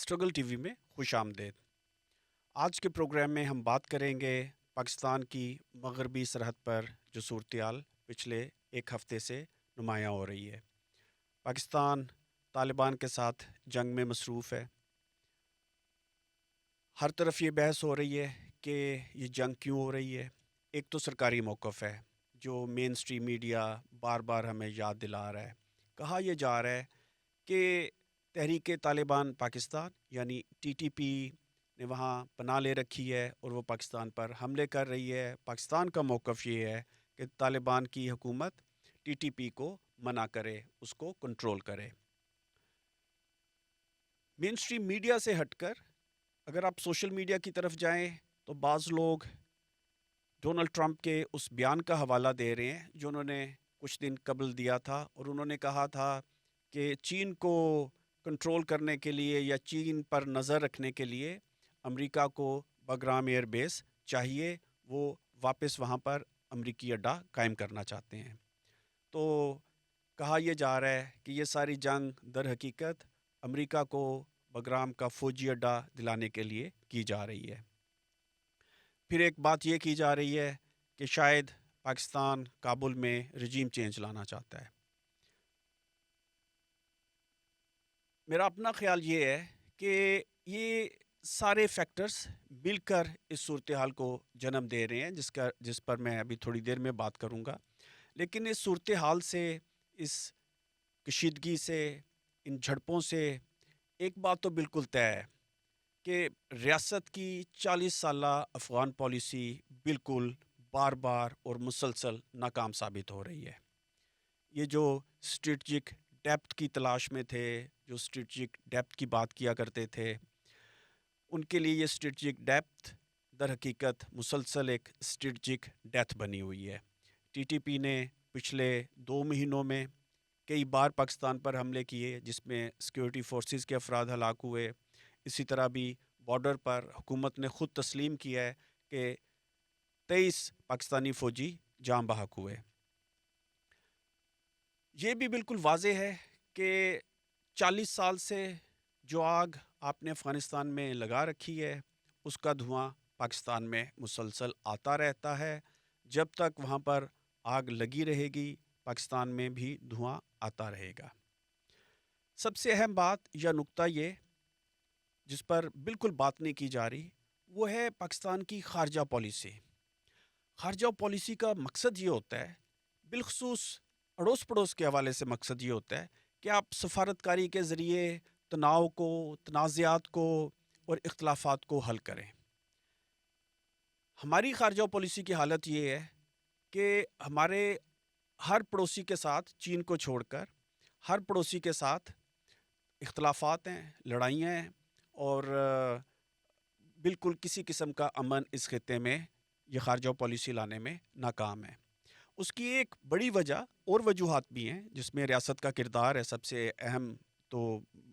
Struggle TV में खुश आमदेद। आज के प्रोग्राम में हम बात करेंगे पाकिस्तान की मगरबी सरहद पर जो सूरत पिछले एक हफ्ते से नुमायाँ हो रही है। पाकिस्तान तालिबान के साथ जंग में मसरूफ़ है। हर तरफ ये बहस हो रही है कि ये जंग क्यों हो रही है। एक तो सरकारी मौक़िफ़ है जो मेन स्ट्रीम मीडिया बार बार हमें याद दिला रहा है। कहा यह जा रहा है कि तहरीक तालिबान पाकिस्तान यानी टीटीपी ने वहाँ पनाह ले रखी है और वो पाकिस्तान पर हमले कर रही है। पाकिस्तान का मौक़िफ़ ये है कि तालिबान की हुकूमत टीटीपी को मना करे, उसको कंट्रोल करे। मेन स्ट्रीम मीडिया से हटकर अगर आप सोशल मीडिया की तरफ जाएं तो बाज़ लोग डोनाल्ड ट्रंप के उस बयान का हवाला दे रहे हैं जो उन्होंने कुछ दिन कबल दिया था, और उन्होंने कहा था कि चीन को कंट्रोल करने के लिए या चीन पर नज़र रखने के लिए अमेरिका को बगराम एयर बेस चाहिए। वो वापस वहाँ पर अमेरिकी अड्डा कायम करना चाहते हैं। तो कहा यह जा रहा है कि ये सारी जंग दर हकीकत अमेरिका को बगराम का फ़ौजी अड्डा दिलाने के लिए की जा रही है। फिर एक बात ये की जा रही है कि शायद पाकिस्तान काबुल में रजीम चेंज लाना चाहता है। मेरा अपना ख्याल ये है कि ये सारे फैक्टर्स मिलकर इस सूरत हाल को जन्म दे रहे हैं जिस पर मैं अभी थोड़ी देर में बात करूँगा। लेकिन इस सूरत हाल से, इस कशीदगी से, इन झड़पों से एक बात तो बिल्कुल तय है कि रियासत की 40 साला अफ़गान पॉलिसी बिल्कुल बार बार और मुसलसल नाकाम साबित हो रही है। ये जो स्ट्रेटजिक डेप्थ की तलाश में थे, जो स्ट्रेटजिक डेप्थ की बात किया करते थे, उनके लिए ये स्ट्रेटजिक डेप्थ दर हकीकत मुसलसल एक स्ट्रेटजिक डेथ बनी हुई है। टीटीपी ने पिछले 2 महीनों में कई बार पाकिस्तान पर हमले किए जिसमें सिक्योरिटी फोर्सेस के अफराद हलाक हुए। इसी तरह भी बॉर्डर पर हुकूमत ने ख़ुद तस्लीम किया है कि 23 पाकिस्तानी फ़ौजी जाँ बहक हुए। ये भी बिल्कुल वाज़ेह है कि 40 साल से जो आग आपने अफ़गानिस्तान में लगा रखी है उसका धुआं पाकिस्तान में मुसलसल आता रहता है। जब तक वहाँ पर आग लगी रहेगी पाकिस्तान में भी धुआं आता रहेगा। सबसे अहम बात या नुक्ता ये जिस पर बिल्कुल बात नहीं की जा रही वो है पाकिस्तान की ख़ारजा पॉलिसी। ख़ारजा पॉलिसी का मकसद ये होता है, बिलखसूस अड़ोस पड़ोस के हवाले से मकसद ये होता है कि आप सफारतकारी के ज़रिए तनाव को, तनाज़ात को और इख्तलाफात को हल करें। हमारी ख़ारजा पॉलिसी की हालत ये है कि हमारे हर पड़ोसी के साथ, चीन को छोड़कर हर पड़ोसी के साथ इख्तलाफात हैं, लड़ाइयाँ हैं, और बिल्कुल किसी किस्म का अमन इस खित्ते में ये ख़ारजा पॉलिसी लाने में नाकाम है। उसकी एक बड़ी वजह और वजूहात भी हैं जिसमें रियासत का किरदार है। सबसे अहम तो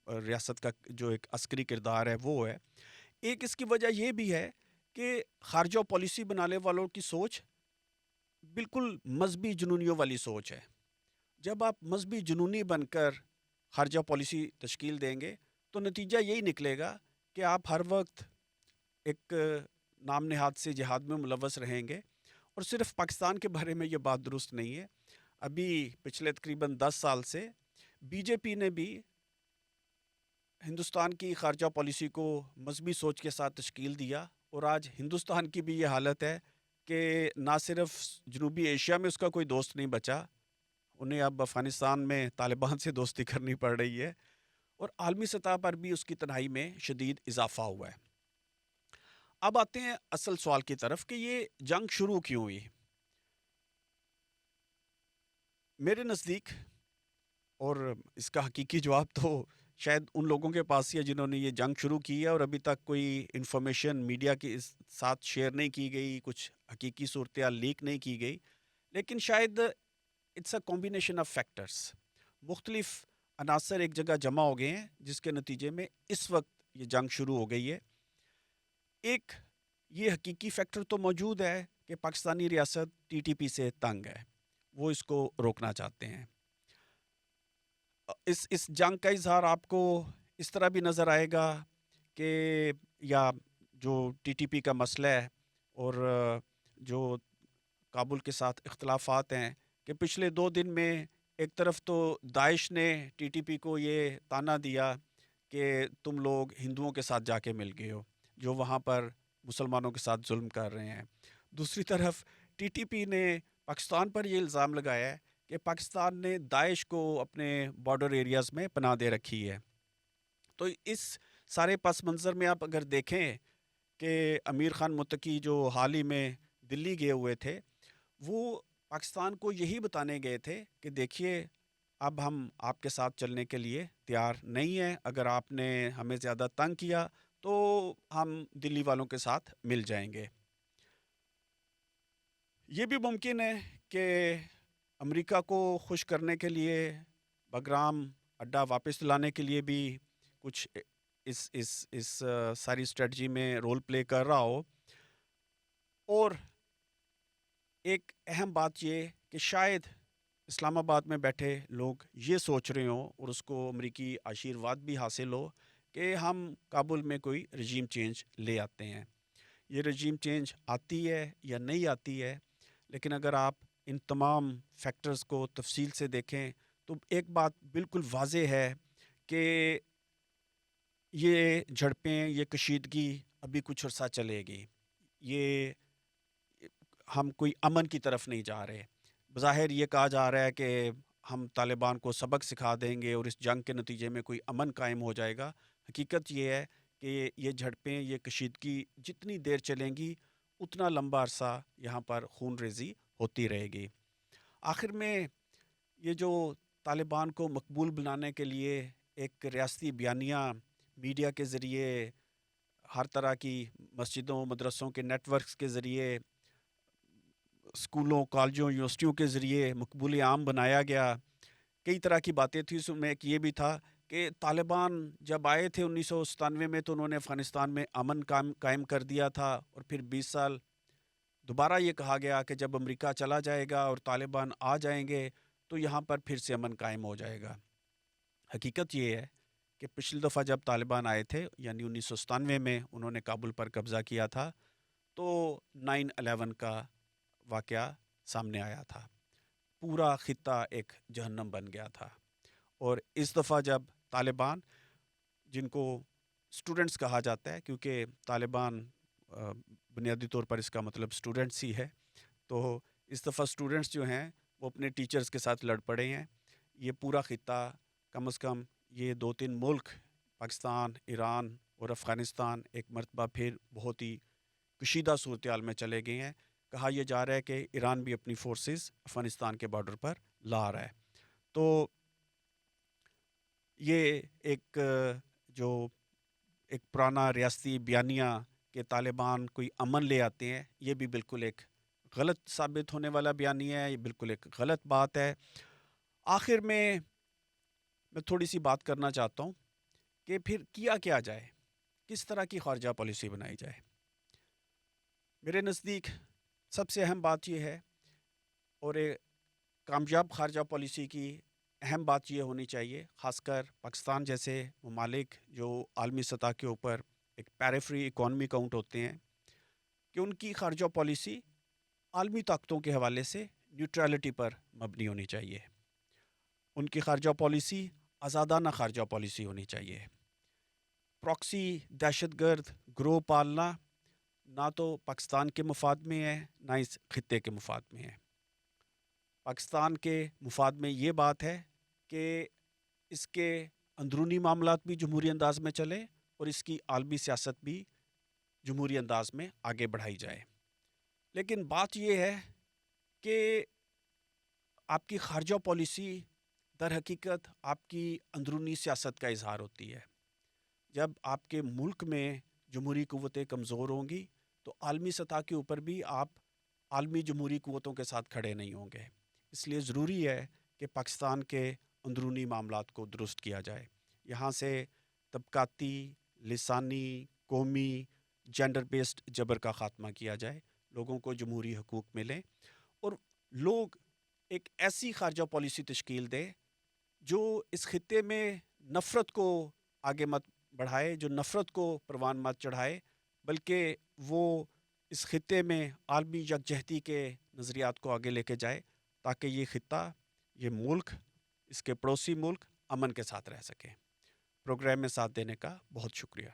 रियासत का जो एक अस्करी किरदार है वो है। एक इसकी वजह ये भी है कि ख़ारजा पॉलिसी बनाने वालों की सोच बिल्कुल मजहबी जुनूनियों वाली सोच है। जब आप मजहबी जुनूनी बनकर ख़ारजा पॉलिसी तश्कील देंगे तो नतीजा यही निकलेगा कि आप हर वक्त एक नाम नेहाद से जिहाद में मुलव्वस रहेंगे। और सिर्फ पाकिस्तान के बारे में ये बात दुरुस्त नहीं है। अभी पिछले तकरीबन 10 साल से बीजेपी ने भी हिंदुस्तान की ख़ारजा पॉलिसी को मजहबी सोच के साथ तश्कील दिया, और आज हिंदुस्तान की भी ये हालत है कि ना सिर्फ जनूबी एशिया में उसका कोई दोस्त नहीं बचा, उन्हें अब अफ़गानिस्तान में तालिबान से दोस्ती करनी पड़ रही है, और आलमी सतह पर भी उसकी तन्हाई में शदीद इजाफ़ा हुआ है। अब आते हैं असल सवाल की तरफ कि ये जंग शुरू क्यों हुई। मेरे नज़दीक, और इसका हकीकी जवाब तो शायद उन लोगों के पास ही है जिन्होंने ये जंग शुरू की है और अभी तक कोई इन्फॉर्मेशन मीडिया के साथ शेयर नहीं की गई, कुछ हकीकी सूरत लीक नहीं की गई। लेकिन शायद it's a combination of factors, मुख्तलिफ अनासर एक जगह जमा हो गए हैं जिसके नतीजे में इस वक्त ये जंग शुरू हो गई है। एक ये हकीकी फैक्टर तो मौजूद है कि पाकिस्तानी रियासत टीटीपी से तंग है, वो इसको रोकना चाहते हैं। इस जंग का इजहार आपको इस तरह भी नज़र आएगा کہ یا جو ٹی ٹی پی کا مسئلہ ہے اور جو کابل کے ساتھ اختلافات ہیں کہ پچھلے 2 دن میں ایک طرف تو داعش نے ٹی ٹی پی کو یہ تانا دیا کہ تم لوگ ہندوؤں کے ساتھ جا کے مل گئے ہو جو وہاں پر مسلمانوں کے ساتھ ظلم کر رہے ہیں. دوسری طرف ٹی ٹی پی نے پاکستان پر یہ الزام لگایا ہے کہ پاکستان نے داعش کو اپنے بارڈر ایریاز میں پناہ دے رکھی ہے. تو اس سارے پس منظر میں آپ اگر دیکھیں کہ امیر خان متقی جو حال ہی میں دلی گئے ہوئے تھے وہ پاکستان کو یہی بتانے گئے تھے کہ دیکھیے اب ہم آپ کے ساتھ چلنے کے لیے تیار نہیں ہیں، اگر آپ نے ہمیں زیادہ تنگ کیا تو ہم دلی والوں کے ساتھ مل جائیں گے. یہ بھی ممکن ہے کہ امریکہ کو خوش کرنے کے لیے بگرام اڈہ واپس لانے کے لیے بھی کچھ اس ساری اسٹریٹجی میں رول پلے کر رہا ہو. اور ایک اہم بات یہ کہ شاید اسلام آباد میں بیٹھے لوگ یہ سوچ رہے ہوں اور اس کو امریکی آشیرواد بھی حاصل ہو کہ ہم کابل میں کوئی رجیم چینج لے آتے ہیں. یہ رجیم چینج آتی ہے یا نہیں آتی ہے، لیکن اگر آپ ان تمام فیکٹرز کو تفصیل سے دیکھیں تو ایک بات بالکل واضح ہے کہ یہ جھڑپیں، یہ کشیدگی ابھی کچھ عرصہ چلے گی. یہ ہم کوئی امن کی طرف نہیں جا رہے. بظاہر یہ کہا جا رہا ہے کہ ہم طالبان کو سبق سکھا دیں گے اور اس جنگ کے نتیجے میں کوئی امن قائم ہو جائے گا. حقیقت یہ ہے کہ یہ جھڑپیں، یہ کشیدگی جتنی دیر چلیں گی اتنا لمبا عرصہ یہاں پر خون ریزی ہوتی رہے گی. آخر میں یہ جو طالبان کو مقبول بنانے کے لیے ایک ریاستی بیانیہ میڈیا کے ذریعے، ہر طرح کی مسجدوں مدرسوں کے نیٹ ورکس کے ذریعے، اسکولوں کالجوں یونیورسٹیوں کے ذریعے مقبول عام بنایا گیا. کئی طرح کی باتیں تھیں، اس میں ایک یہ بھی تھا کہ طالبان جب آئے تھے 1997 میں تو انہوں نے افغانستان میں امن قائم کر دیا تھا، اور پھر 20 سال دوبارہ یہ کہا گیا کہ جب امریکہ چلا جائے گا اور طالبان آ جائیں گے تو یہاں پر پھر سے امن قائم ہو جائے گا. حقیقت یہ ہے کہ پچھلی دفعہ جب طالبان آئے تھے یعنی 1997 میں انہوں نے کابل پر قبضہ کیا تھا تو 9/11 کا واقعہ سامنے آیا تھا. پورا خطہ ایک جہنم بن گیا تھا. اور اس دفعہ جب طالبان، جن کو اسٹوڈنٹس کہا جاتا ہے کیونکہ طالبان بنیادی طور پر اس کا مطلب اسٹوڈنٹس ہی ہے، تو اس دفعہ اسٹوڈنٹس جو ہیں وہ اپنے ٹیچرز کے ساتھ لڑ پڑے ہیں. یہ پورا خطہ کم از کم یہ 2-3 ملک پاکستان، ایران اور افغانستان ایک مرتبہ پھر بہت ہی کشیدہ صورتحال میں چلے گئے ہیں. کہا یہ جا رہا ہے کہ ایران بھی اپنی فورسز افغانستان کے بارڈر پر لا رہا ہے. تو یہ ایک جو ایک پرانا ریاستی بیانیہ کہ طالبان کوئی امن لے آتے ہیں، یہ بھی بالکل ایک غلط ثابت ہونے والا بیانیہ ہے. یہ بالکل ایک غلط بات ہے. آخر میں تھوڑی سی بات کرنا چاہتا ہوں کہ پھر کیا جائے، کس طرح کی خارجہ پالیسی بنائی جائے. میرے نزدیک سب سے اہم بات یہ ہے، اور ایک کامیاب خارجہ پالیسی کی اہم بات یہ ہونی چاہیے، خاص کر پاکستان جیسے ممالک جو عالمی سطح کے اوپر ایک پیریفری اکانومی کاؤنٹ ہوتے ہیں، کہ ان کی خارجہ پالیسی عالمی طاقتوں کے حوالے سے نیوٹرلٹی پر مبنی ہونی چاہیے. ان کی خارجہ پالیسی آزادانہ خارجہ پالیسی ہونی چاہیے. پراکسی دہشت گرد گروہ پالنا نہ تو پاکستان کے مفاد میں ہے نہ اس خطے کے مفاد میں ہے. پاکستان کے مفاد میں یہ بات ہے کہ اس کے اندرونی معاملات بھی جمہوری انداز میں چلیں اور اس کی عالمی سیاست بھی جمہوری انداز میں آگے بڑھائی جائے. لیکن بات یہ ہے کہ آپ کی خارجہ پالیسی در حقیقت آپ کی اندرونی سیاست کا اظہار ہوتی ہے. جب آپ کے ملک میں جمہوری قوتیں کمزور ہوں گی تو عالمی سطح کے اوپر بھی آپ عالمی جمہوری قوتوں کے ساتھ کھڑے نہیں ہوں گے. اس لیے ضروری ہے کہ پاکستان کے اندرونی معاملات کو درست کیا جائے. یہاں سے طبقاتی، لسانی، قومی، جینڈر بیسڈ جبر کا خاتمہ کیا جائے، لوگوں کو جمہوری حقوق ملیں اور لوگ ایک ایسی خارجہ پالیسی تشکیل دے جو اس خطے میں نفرت کو آگے بڑھائے، جو نفرت کو پروان مت چڑھائے، بلکہ وہ اس خطے میں عالمی یکجہتی کے نظریات کو آگے لے کے جائے، تاکہ یہ خطہ، یہ ملک، اس کے پڑوسی ملک امن کے ساتھ رہ سکیں۔ پروگرام میں ساتھ دینے کا بہت شکریہ۔